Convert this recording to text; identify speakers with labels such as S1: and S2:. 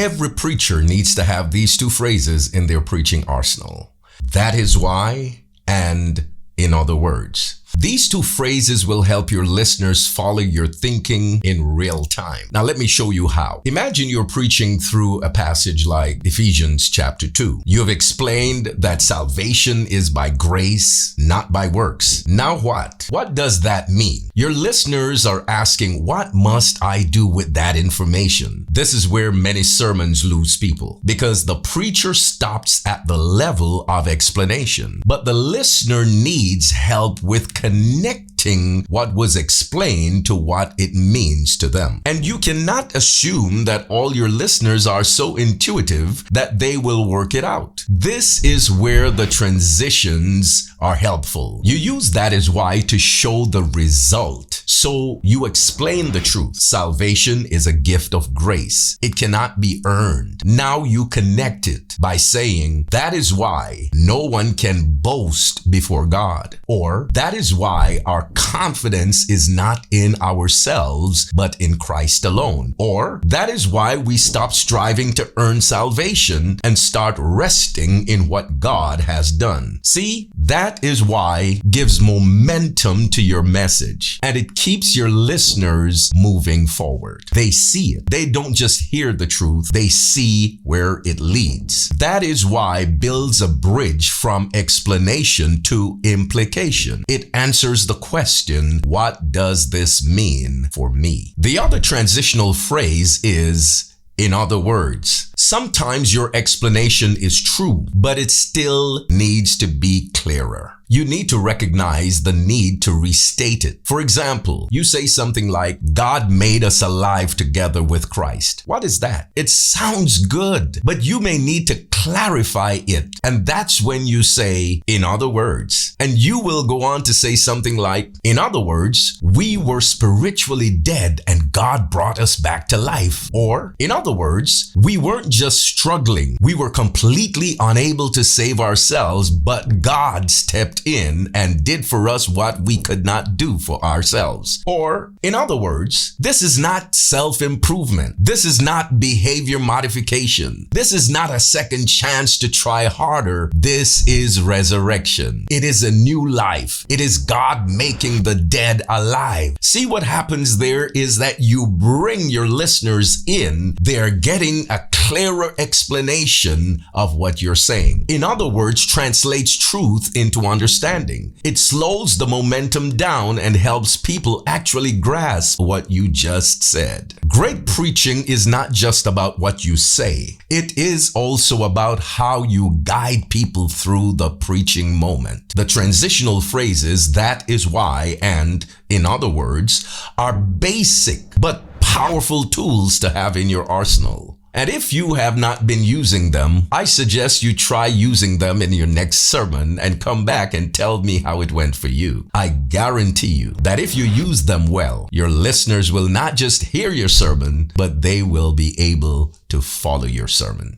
S1: Every preacher needs to have these two phrases in their preaching arsenal. That is why, and in other words. These two phrases will help your listeners follow your thinking in real time. Now let me show you how. Imagine you're preaching through a passage like Ephesians chapter 2. You have explained that salvation is by grace, not by works. Now what? What does that mean? Your listeners are asking, what must I do with that information? This is where many sermons lose people, because the preacher stops at the level of explanation, but the listener needs help with connecting what was explained to what it means to them. And you cannot assume that all your listeners are so intuitive that they will work it out. This is where the transitions are helpful. You use that is why to show the result. So you explain the truth. Salvation is a gift of grace. It cannot be earned. Now you connect it by saying, that is why no one can boast before God. Or that is why our confidence is not in ourselves, but in Christ alone. Or that is why we stop striving to earn salvation and start resting in what God has done. See, that is why gives momentum to your message, and it keeps your listeners moving forward. They see it. They don't just hear the truth. They see where it leads. That is why builds a bridge from explanation to implication. It answers the question, what does this mean for me? The other transitional phrase is, in other words. Sometimes your explanation is true, but it still needs to be clearer. You need to recognize the need to restate it. For example, you say something like, God made us alive together with Christ. What is that? It sounds good, but you may need to clarify it. And that's when you say, in other words. And you will go on to say something like, in other words, we were spiritually dead and God brought us back to life. Or, in other words, we weren't just struggling. We were completely unable to save ourselves, but God stepped in and did for us what we could not do for ourselves. Or, in other words, this is not self-improvement. This is not behavior modification. This is not a second chance to try harder. This is resurrection. It is a new life. It is God making the dead alive. See, what happens there is that you bring your listeners in. They're getting a clearer explanation of what you're saying. In other words, translates truth into understanding. It slows the momentum down and helps people actually grasp what you just said. Great preaching is not just about what you say. It is also about how you guide people through the preaching moment. The transitional phrases, that is why, and in other words, are basic but powerful tools to have in your arsenal. And if you have not been using them, I suggest you try using them in your next sermon and come back and tell me how it went for you. I guarantee you that if you use them well, your listeners will not just hear your sermon, but they will be able to follow your sermon.